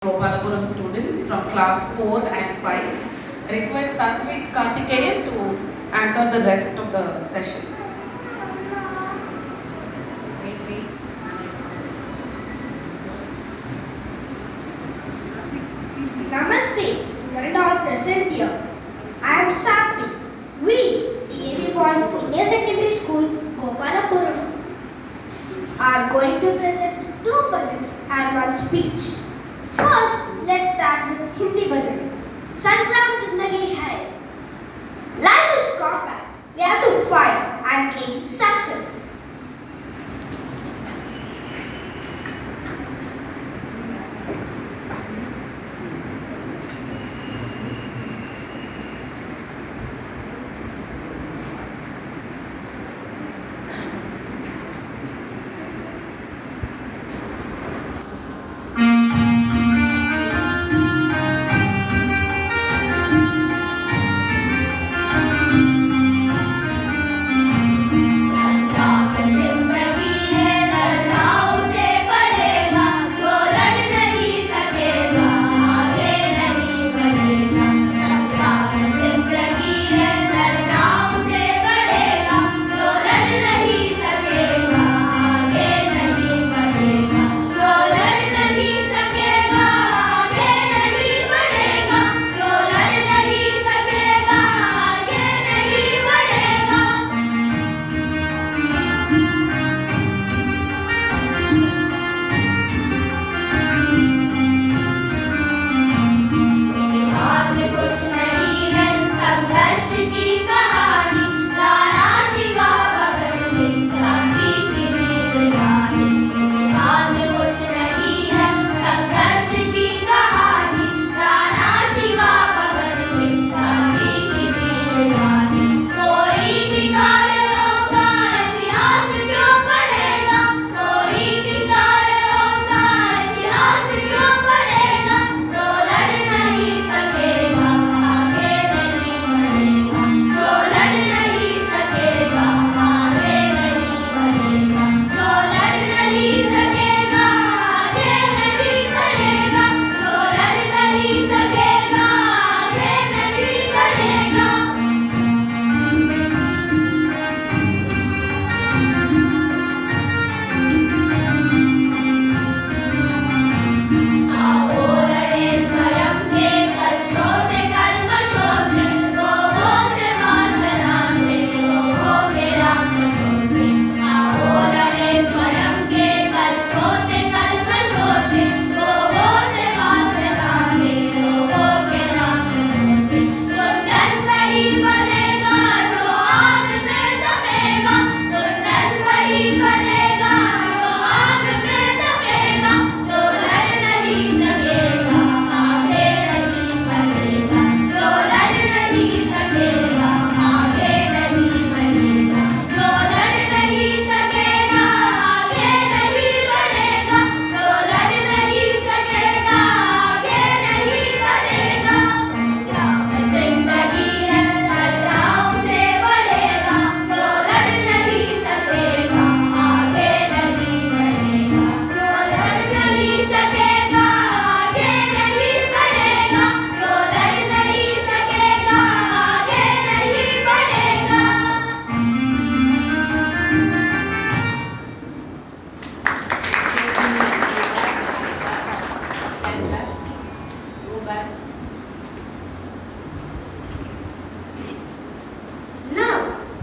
Gopalapuram students from class 4 and 5. Request Satvik Kartikeyan to anchor the rest of the session. Namaste, we are all present here. I am Satvik. We, DAV Boys Senior Secondary School, Gopalapuram, are going to present two bhajans and one speech. First, let's start with Hindi bhajan. Sangram Jindagi Hai. Life is combat. We have to fight and gain success.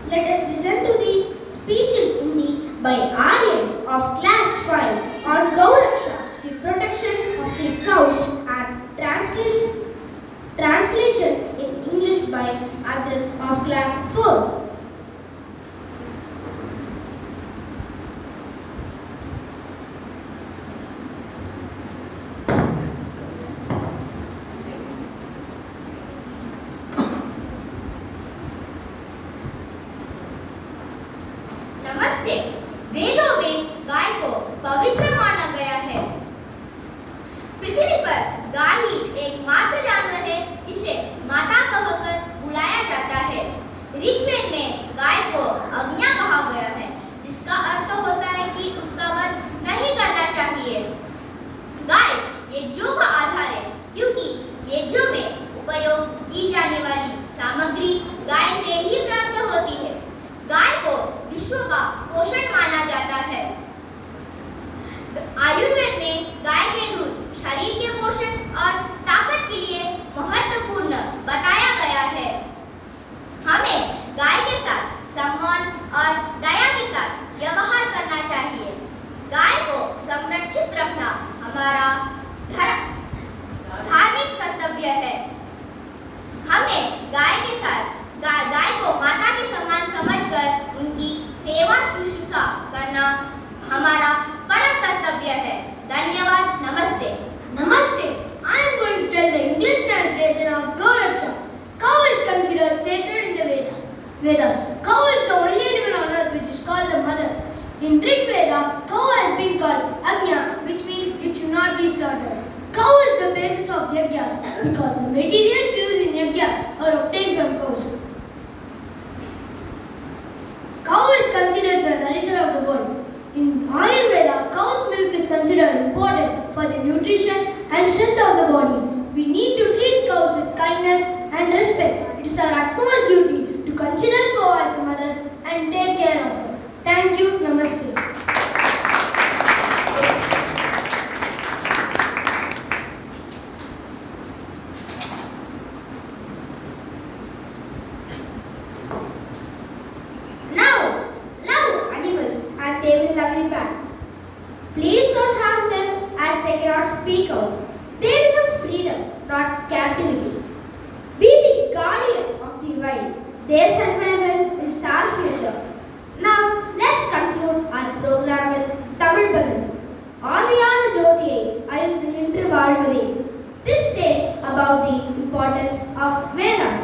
Let us listen to the speech in Hindi by Aryan of class 5 on Gauraksha, the protection of the cows, and translation in English by Adil of class 4. नमस्ते। वेदों में गाय को पवित्र माना गया है। पृथ्वी पर गाय ही एकमात्र जानवर है जिसे माता कहकर बुलाया जाता है। ऋग्वेद में गाय को अज्ञा कहा गया है, जिसका अर्थ होता है कि उसका वध नहीं करना चाहिए। गाय ये जुग आधार Vedas. Cow is the only animal on earth which is called the mother. In Rig Veda, cow has been called Agnya, which means it should not be slaughtered. Cow is the basis of yagyas because the materials used in yagyas are obtained from cows. Cow is considered the nourisher of the world. In Ayurveda, cow's milk is considered important for the nutrition and strength of the body. We need to treat cows with kindness and respect. It is our utmost duty to consider cow as a mother and take care of her. Thank you. Namaste. Now, love animals and they will love you back. Please don't harm them as they cannot speak out. They deserve freedom, not captivity. Be the guardian of the wild. Their survival is our future. Now, let's conclude our program with Tamil Bhajan. ஆதியான ஜோதியை அறிந்து நின்று வாழ்வதே. This says about the importance of Vedas.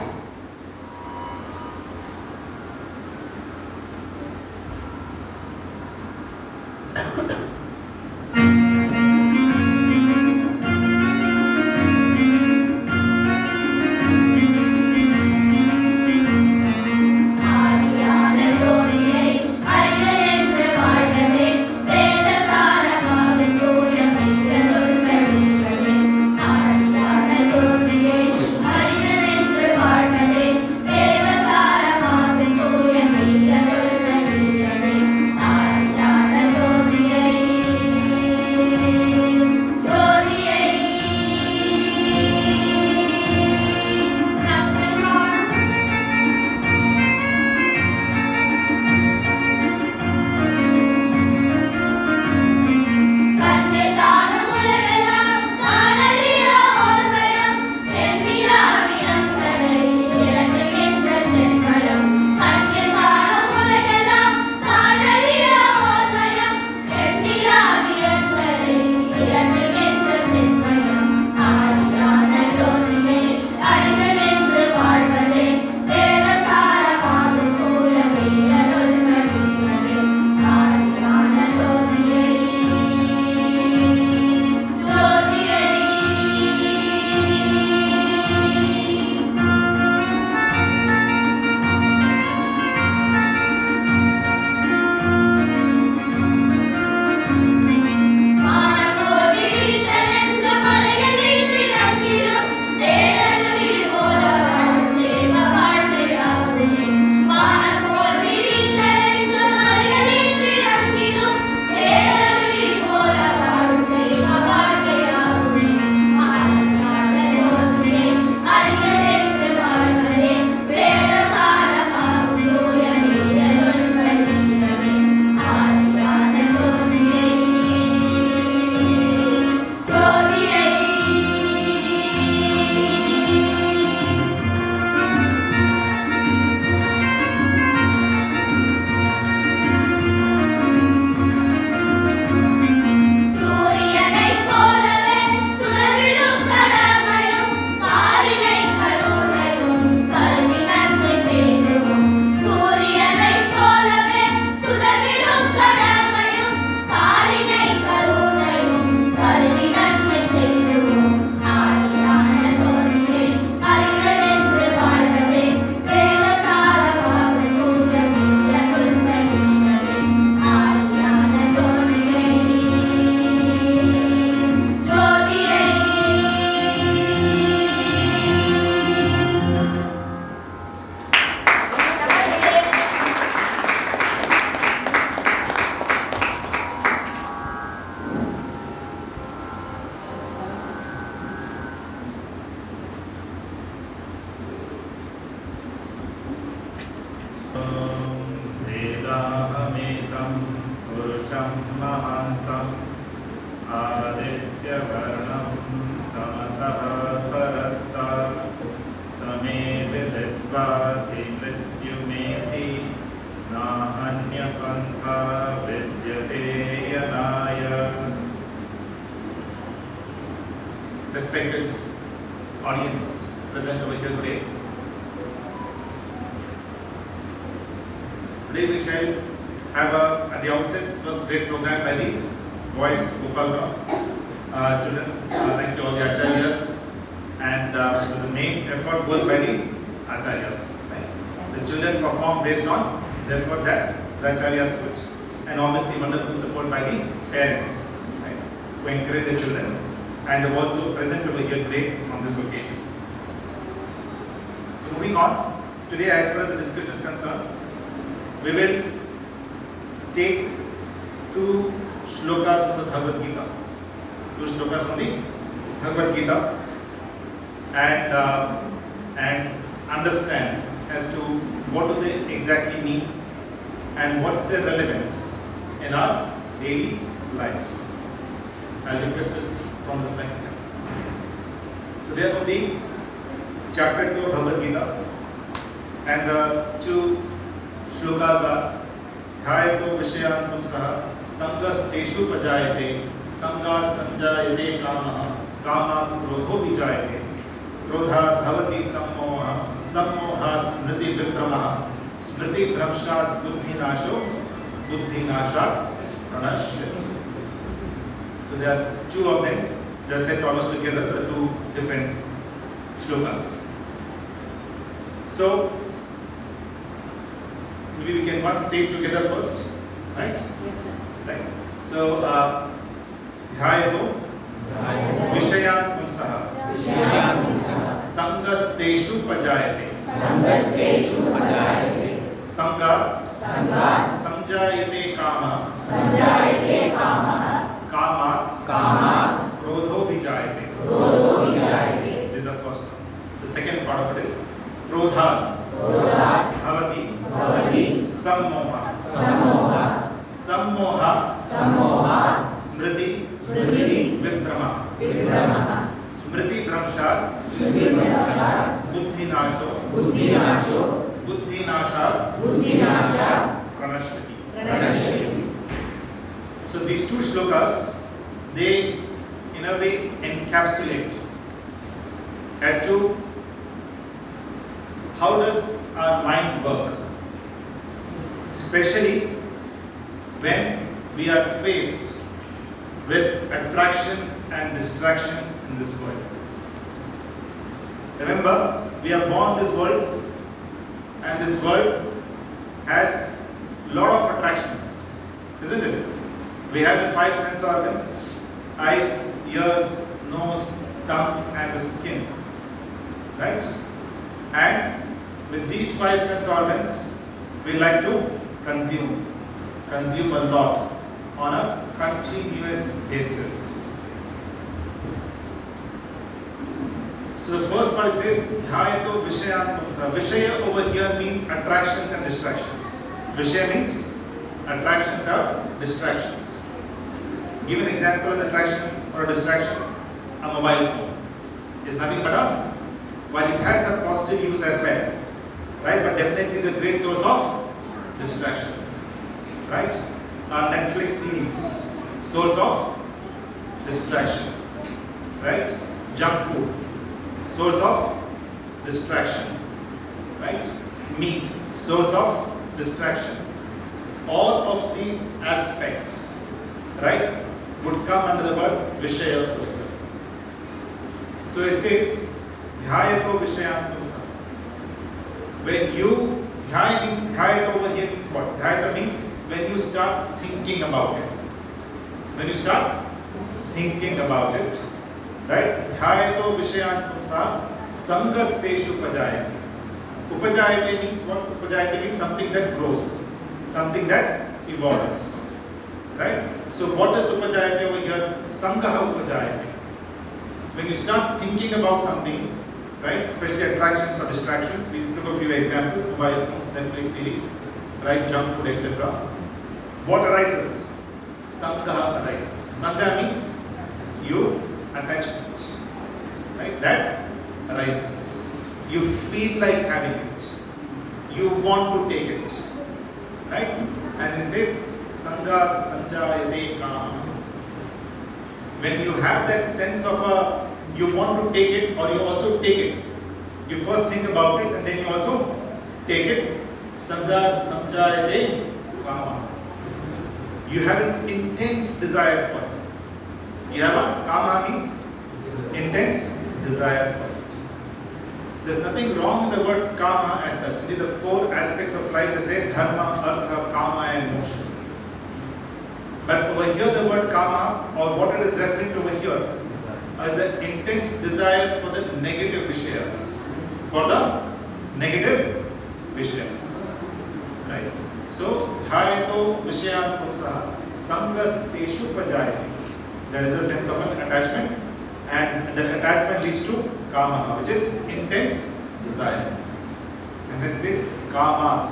Respected audience present over here today, Today we shall have at the outset first great program by the boys Gopalapuram children. Thank you all the acharyas, and the main effort was by the acharyas. Right? The children perform based on the effort that the acharyas put, and obviously wonderful support by the parents, right, who encourage the children, and are also present over here today on this occasion. So moving on, today as far as the discussion is concerned, we will take two shlokas from the Bhagavad Gita, and understand as to what do they exactly mean and what's their relevance in our daily lives. I'll request this from this line. So therefore the chapter 2 of Bhagavad Gita, and the two shlokas are Dhyayato Vishayantam Saha Sangas Teshu Pajayate Sangat Sanjayate Kamaha Kamat Krodho Vijayate Krodha Bhavati Sammoha Sammoha Smriti Vikramaha Smriti Bhramshat Buddhi Nasho Buddhi Nashat Pranashyati. So there are two of them. They are set almost together. So two different shlokas. So maybe we can once say it together first, right? Yes, sir. Right. So Dhyayato Vishayan Pumsaha Sangasteshu Pajayate Sanga Samjayate Kama Kama Krodho Vijayate. This is the first one. The second part of it is Krodha Bhavati Sammoha Smriti Vikrama Smriti Bhramshat Buddhi Nashat Pranashyati. So these two shlokas, they in a way encapsulate as to how does our mind work, especially when we are faced with attractions and distractions in this world. Remember, we are born in this world, and this world has a lot of attractions, isn't it? We have the five sense organs: eyes, ears, nose, tongue, and the skin, right? And with these five sense organs, we like to consume a lot on a continuous basis. So the first part is Dhyayato Vishayantam Saha. Vishaya over here means attractions and distractions. Vishaya means attractions or distractions. Give an example of attraction or a distraction. A mobile phone is nothing but while it has a positive use as well, right? But definitely is a great source of distraction, right? Netflix series, source of distraction, right? Junk food, source of distraction, right? Meat, source of distraction. All of these aspects, right, would come under the word Vishaya. So it says Dhyayato Vishayantam Saha. When you Dhyayato over here means what? Dhyayato means when you start thinking about it. When you start thinking about it, right? Dhyayato Vishayantam Saha Sangasteshu Upajayate. Upajayate means what? Upajayate means something that grows, something that evolves, right? So what is Upajayate over here? Sangaha Upajayate. When you start thinking about something, right, especially attractions or distractions, we took a few examples: mobile phones, Netflix series, right, junk food, etc. What arises? Sangha arises. Sangha means you attachment, right? That arises. You feel like having it. You want to take it, right? And it says Sangha Sanjayate Kama. When you have that sense of you want to take it or you also take it. You first think about it and then you also take it. Samjat samjayate kama. You have an intense desire for it. You have a kama means intense desire for it. There's nothing wrong with the word kama as such. Only the four aspects of life, they say dharma, artha, kama and moksha. But over here the word kama, or what it is referring to over here, is the intense desire for the negative vishayas. For the negative vishayas. Right? So, dhayato vishayan pumsaha sangasteshu pajayati. There is a sense of an attachment, and that attachment leads to kama, which is intense desire. And then this kama.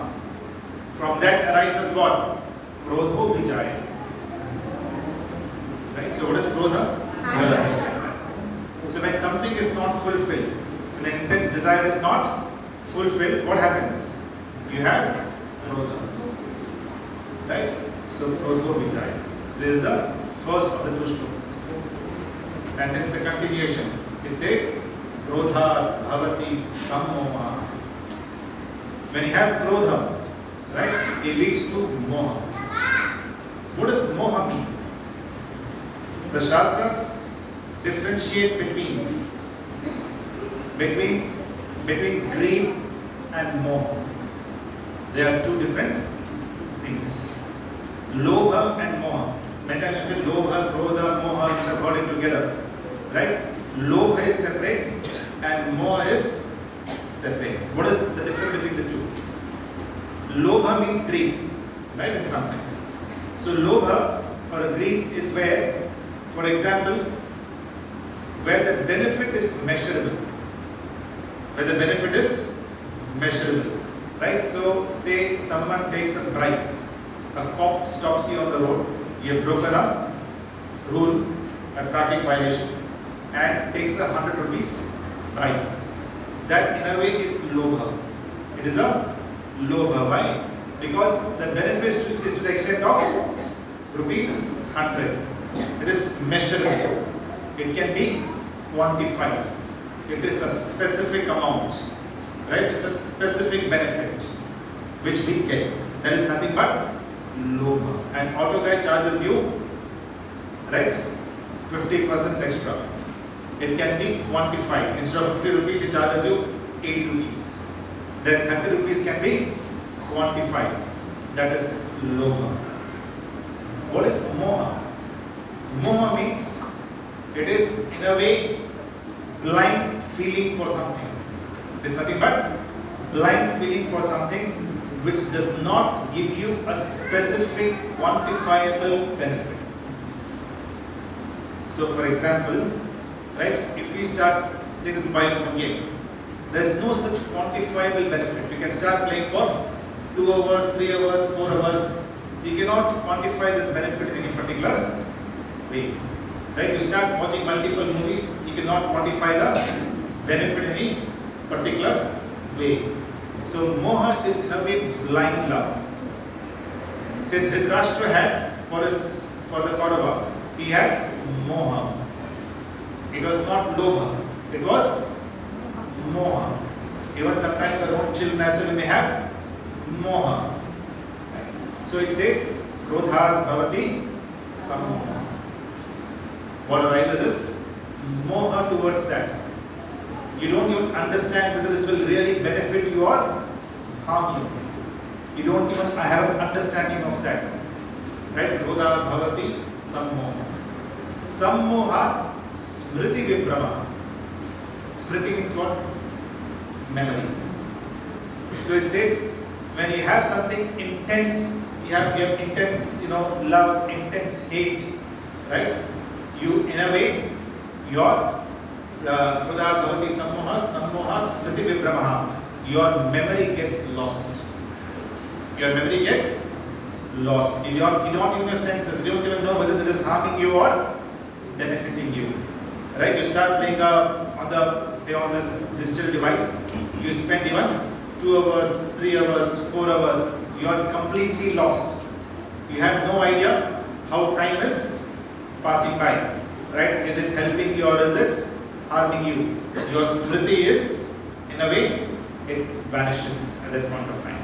From that arises what? Krodho vijayati. Right? So what is krodha? So when something is not fulfilled, when the intense desire is not fulfilled, what happens? You have krodha. Right? So krodho vijayati. This is the first of the two shlokas. And then it's the continuation. It says krodha bhavati sammoha. When you have krodha, right, it leads to moha. What does moha mean? The Shastras differentiate between greed and moha. They are two different things. Lobha and moha. Many times you say lobha, krodha, moha, which are brought in together. Right? Lobha is separate and moha is separate. What is the difference between the two? Lobha means greed, right, in some sense. So lobha or greed is where, for example, where the benefit is measurable. Where the benefit is measurable. Right? So say someone takes a bribe. A cop stops you on the road. You have broken a rule, a traffic violation, and takes 100 rupees bribe. That in a way is lobha. It is a lobha. Why? Because the benefit is to the extent of rupees 100. It is measurable. It can be quantified. It is a specific amount. Right? It's a specific benefit which we get. That is nothing but lobha. And auto guy charges you, right, 50% extra. It can be quantified. Instead of 50 rupees, he charges you 80 rupees. Then 30 rupees can be quantified. That is lobha. What is moha? Moha means it is in a way blind feeling for something. It is nothing but blind feeling for something which does not give you a specific quantifiable benefit. So for example, right, if we start taking the mobile phone game, there is no such quantifiable benefit. You can start playing for 2 hours, 3 hours, 4 hours. You cannot quantify this benefit in any particular way. Right? You start watching multiple movies, you cannot quantify the benefit in any particular way. So moha is in a way blind love. Say Dhritarashtra had for the Kaurava, he had moha. It was not lobha, it was moha. Even sometimes the own children as well may have moha. So it says krodha bhavati sammoha. What arises is moha towards that. You don't even understand whether this will really benefit you or harm you. You don't even have an understanding of that. Right? Krodha bhavati sammoha. Sammoha smriti vibrama. Smriti means what? Memory. So it says when you have something intense, you have intense, love, intense hate, right? You, in a way, your Krodha bhavati sammoha smriti vibrama. Your memory gets lost. Your memory gets lost. You're not in your senses. You don't even know whether this is harming you or benefiting you. Right? You start playing on this digital device. You spend even 2 hours, 3 hours, 4 hours. You are completely lost. You have no idea how time is passing by. Right? Is it helping you or is it harming you? Your smriti is, in a way, it vanishes at that point of time.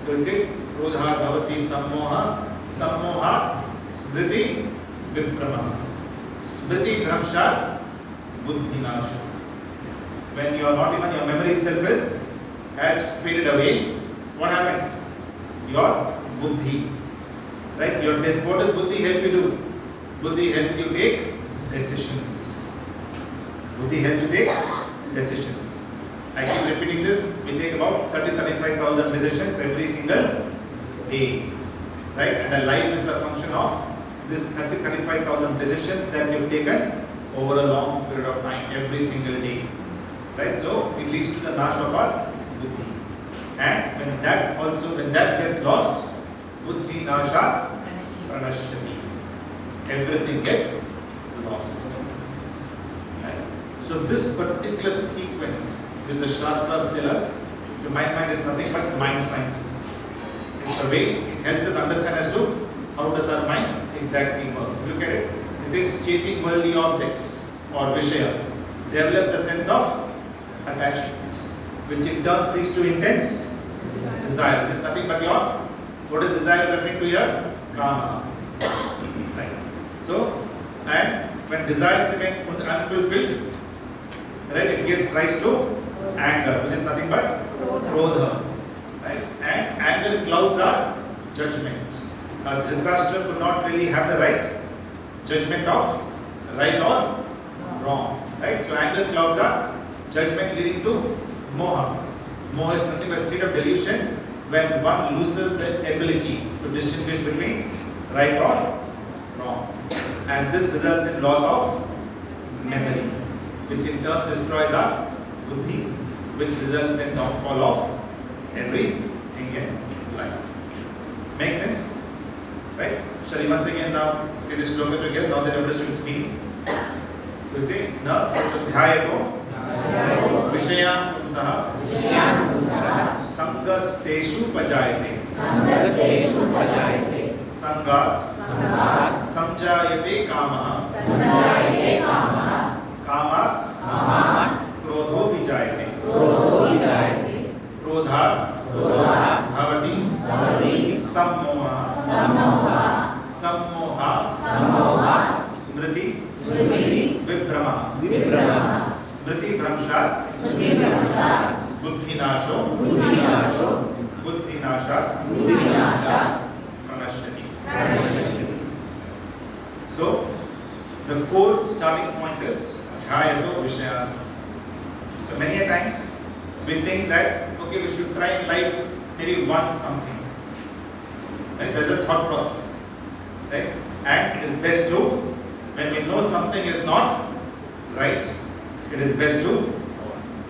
So it says Krodha Bhavati Sammoha, Sammoha Smriti Viprama. Smriti Bhramsha Buddhi Nasha. When you are not even, your memory itself has faded away, what happens? Your buddhi. Right? What does buddhi help you do? Buddhi helps you take decisions. Buddhi helps you take decisions. I keep repeating this. We take about 30-35,000 decisions every single day. Right? And a life is a function of this 30-35,000 decisions that you've taken over a long period of time, every single day. Right? So it leads to the nash of our buddhi. And when that gets lost, buddhi nasha pranashyati. Everything gets lost. Right? So this particular sequence which the Shastras tell us, the mind is nothing but mind sciences. It's the way it helps us understand as to how does our mind exactly works. Look at it. This is chasing worldly objects or vishaya. Develops a sense of attachment, which in turn leads to intense desire. This is nothing but what is desire referring to here? Kama. Right. So, and when desires remain unfulfilled, right, it gives rise to anger, which is nothing but krodha. Right. And anger clouds our judgment. Dhritarashtra could not really have the right judgment of right or wrong. Right. So anger clouds our judgment, leading to moha. Moha is nothing but a state of delusion when one loses the ability to distinguish between right or wrong. And this results in loss of memory, which in turn destroys our buddhi, which results in downfall of everything in life. Make sense? Right? Shall we once again now say this sloka together now that you understood its meaning? So we say, Na Dhyayato Vishayan Pumsaha Sangastheshu Pajayate Sangat Samjayate Kamaha Kamat Krodho Vijayate Krodha Bhavati Sammoha Smriti Viprama Smriti Bhramshat Buddhi Nasho Buddhi Nasha Pranashyati. So the core starting point is Dhyayato Vishaya. So many a times we think that okay, we should try in life maybe once something. Right? There's a thought process. Right? And it is best to, when we know something is not right, it is best to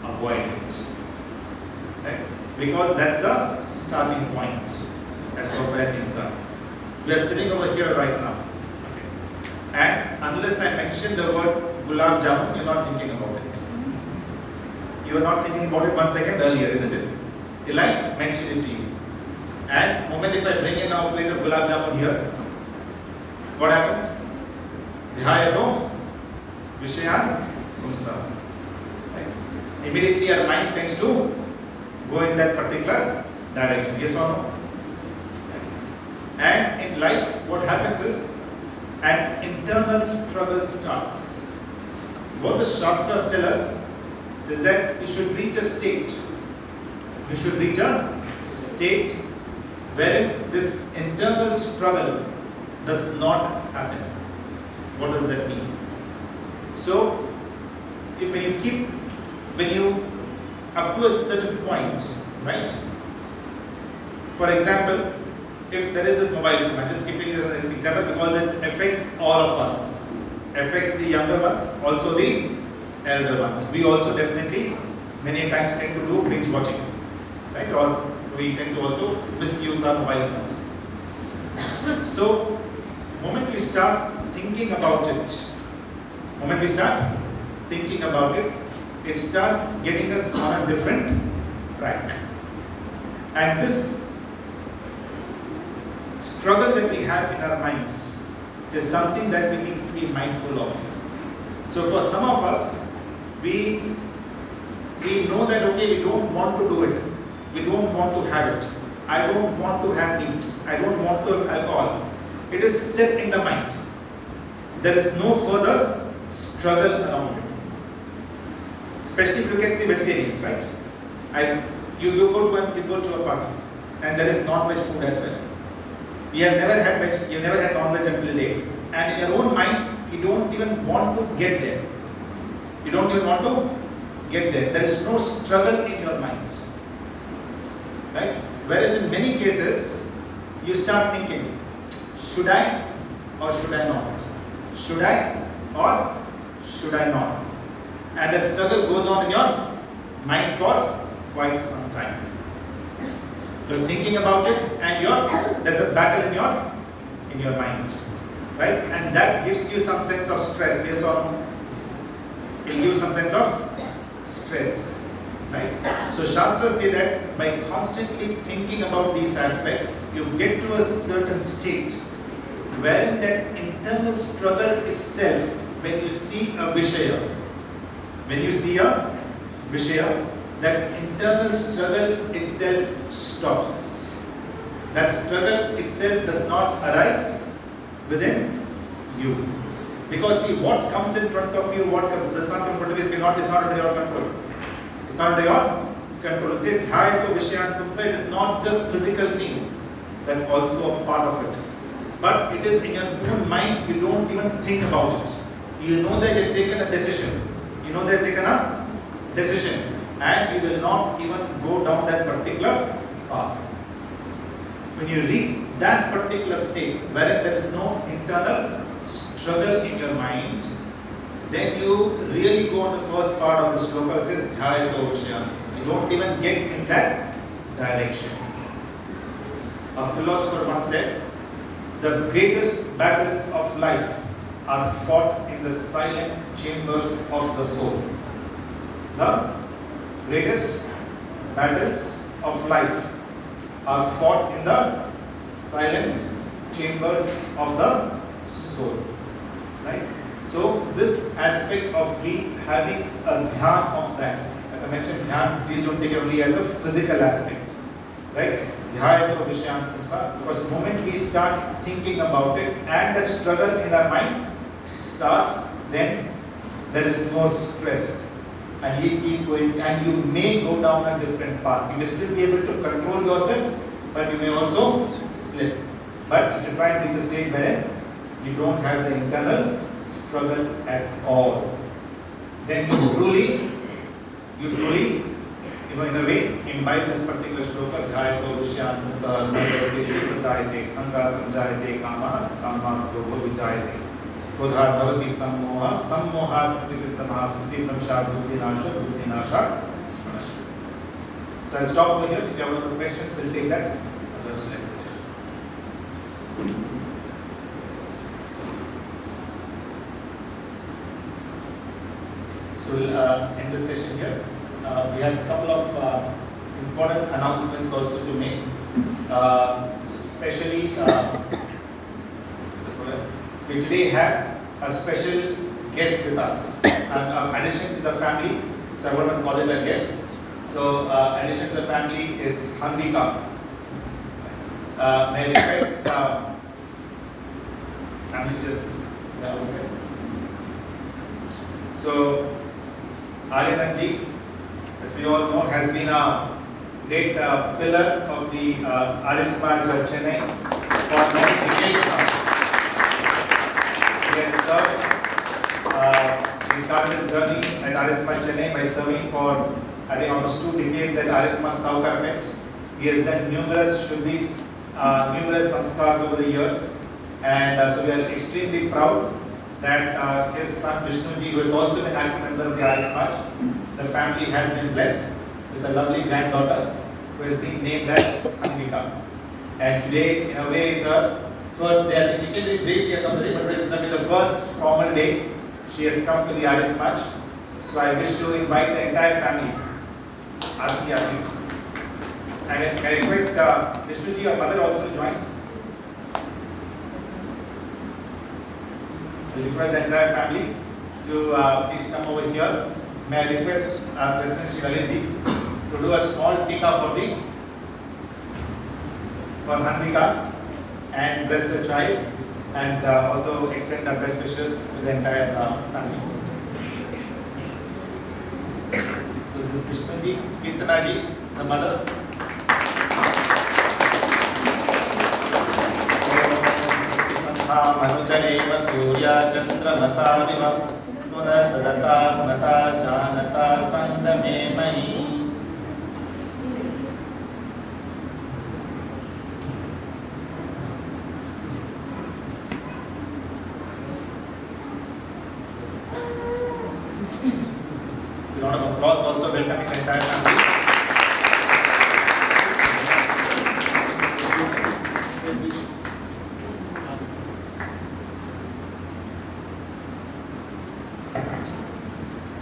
avoid it. Right? Because that's the starting point. That's where things are. We are sitting over here right now. Okay. And unless I mention the word gulab jamun, you're not thinking about it. You are not thinking about it 1 second earlier, isn't it? Till I mention it to you. And moment if I bring in now a plate of gulab jamun here, what happens? Dhyayato Vishayan Pumsa. Right? Immediately our mind tends to go in that particular direction. Yes or no? And in life, what happens is an internal struggle starts. What the Shastras tell us is that you should reach a state. You should reach a state wherein this internal struggle does not happen. What does that mean? So, when you up to a certain point, right? For example, if there is this mobile phone, I'm just giving this as an example because it affects all of us. Affects the younger ones, also the elder ones. We also definitely many times tend to do binge watching, right? Or we tend to also misuse our mobile phones. So, the moment we start thinking about it, it starts getting us on a different track. And this struggle that we have in our minds is something that we need to be mindful of. So for some of us, we know that okay, we don't want to do it. We don't want to have it. I don't want to have meat, I don't want to have alcohol. It is set in the mind. There is no further struggle around it. Especially if you can see vegetarians, right? You go to a party and there is non-veg food as well. You have never had non-veg until today. And in your own mind, you don't even want to get there. You don't even want to get there. There is no struggle in your mind. Right? Whereas in many cases, you start thinking, should I or should I not? Should I or should I not? And that struggle goes on in your mind for quite some time. You're thinking about it and there's a battle in your mind. Right? And that gives you some sense of stress, yes or no? It gives you some sense of stress. Right? So Shastras say that by constantly thinking about these aspects, you get to a certain state wherein that internal struggle itself, when you see a Vishaya, that internal struggle itself stops. That struggle itself does not arise within you. Because see, what comes in front of you, what does not come in front of you is not under your control. It's not under your control. Say, Dhyayato Vishyan Pumsa, it is not just physical scene. That's also a part of it. But it is in your own mind, you don't even think about it. You know that you've taken a decision. And you will not even go down that particular path. When you reach that particular state where there is no internal struggle in your mind, then you really go on the first part of the sloka, it says Dhyayato Vishyan. So you don't even get in that direction. A philosopher once said, the greatest battles of life are fought in the silent chambers of the soul. The greatest battles of life are fought in the silent chambers of the soul. Right? So this aspect of having a dhyan of that, as I mentioned, dhyan, please don't take it only as a physical aspect. Right? Dhyayato Vishyan Pumsa, because the moment we start thinking about it and that struggle in our mind starts, then there is no stress. And you keep going, and you may go down a different path. You may still be able to control yourself, but you may also slip. But you should try and reach a stage where you don't have the internal struggle at all. Then you truly, in a way, imbibe this particular shloka, Dhyayato Vishyan Pumsa Sarvasveshu Vijayate, Sanghara Samjayate, Kama, Kama, Krodho Vijayate. Krodha Bhavati Sammoha, Sammoha Smritikritamaha, Smritikramsha, Buddhinasha, Buddhinasha, Manasya. So I'll stop over here. If you have any questions, we'll take that. Otherwise, we'll end the session. So we'll end the session here. We have a couple of important announcements also to make. Especially, we today have a special guest with us. In addition to the family, so I want to call it a guest. So, in addition to the family is Hanvika. May I request family just one second. So, Aryananji, as we all know, has been a great pillar of the Arismaj Chennai for many decades now. He has served, he started his journey at Arismaj Chennai by serving for, I think, almost 2 decades at Arismaj Saukarpet. He has done numerous shuddhis, numerous samskars over the years. And so we are extremely proud that his son Vishnuji, who has also been an active member of the Arismaj, the family has been blessed with a lovely granddaughter who has been named as Hanvika. And today, in a way, is her first day. She can be briefly as somebody, but it will be the first formal day she has come to the Arismaj. So I wish to invite the entire family. Aarti. And I request Vishnuji, your mother, also to join. I request the entire family to please come over here. May I request President Shivaliji to do a small tika for the for Hanvika and bless the child, and also extend our best wishes to the entire family. So this is Vishnuji, Kirtanaji, the mother. Manujarev Surya Chandramasa Viva Punadata Nata Janata Sangame Mahi. A lot of applause also welcoming the entire family.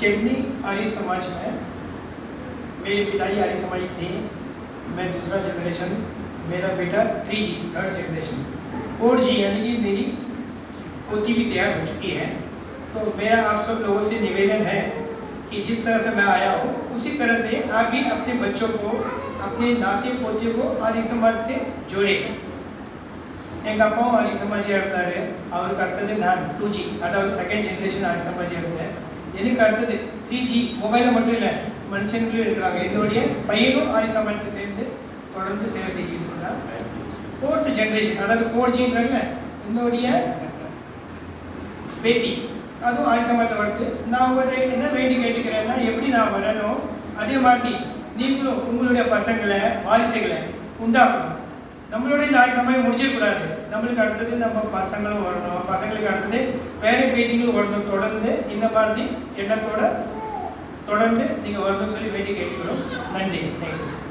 चटनी आर्य समाज में मेरे पिताजी आर्य समाजी थे, मैं दूसरा generation, मेरा बेटा 3G third generation, 4G यानी कि मेरी पोती भी तैयार हो चुकी है। तो मेरा आप सब लोगों से निवेदन है कि जिस तरह से मैं आया हूँ उसी तरह से आप भी अपने बच्चों को, अपने नाते पोते को आर्य समाज से जोड़े। एक आप आर्य समाज ಹೇಳ್ತಾರೆ ಅವರು ಕರ್ತದೆ ನಾನು 2G ಅದಾದ ಸೆಕೆಂಡ್ ಜನರೇಷನ್ ಆರ್ಯ ಸಮಾಜ ಇರುತ್ತೆ எனக்கு அடுத்தது 3G மொபைல மட்டும் இல்லை மனுஷங்களும் இருக்கிறாங்க இதோடைய பையனும் ஆர்ய சமாஜத்தை சேர்ந்து தொடர்ந்து சேவை செய்துட்டு இருக்காங்க. ஃபோர்த் ஜெனரேஷன் அதாவது 4Gன்றாங்க இதோடைய பேத்தி அதுவும் ஆர்ய சமாஜத்தை வருது. நான் உங்கள்கிட்ட என்ன வேண்டி கேட்டுக்கிறேன்னா எப்படி நான் வரணும் அதே மாதிரி நீங்களும் உங்களுடைய பசங்களை வாரிசுகளை உண்டாக்கணும். நம்மளோட இந்த ஆர்ய சமாஜம் முடிச்சிடக்கூடாது. நம்மளுக்கு அடுத்தது நம்ம பசங்களும் வரணும், பசங்களுக்கு அடுத்தது வேற பேட்டிங்களும் வரணும். தொடர்ந்து இந்த மாதிரி எண்ணத்தோட தொடர்ந்து நீங்கள் வரணும்னு சொல்லி வேண்டி கேட்டுக்கிறோம். நன்றி. தேங்க்யூ.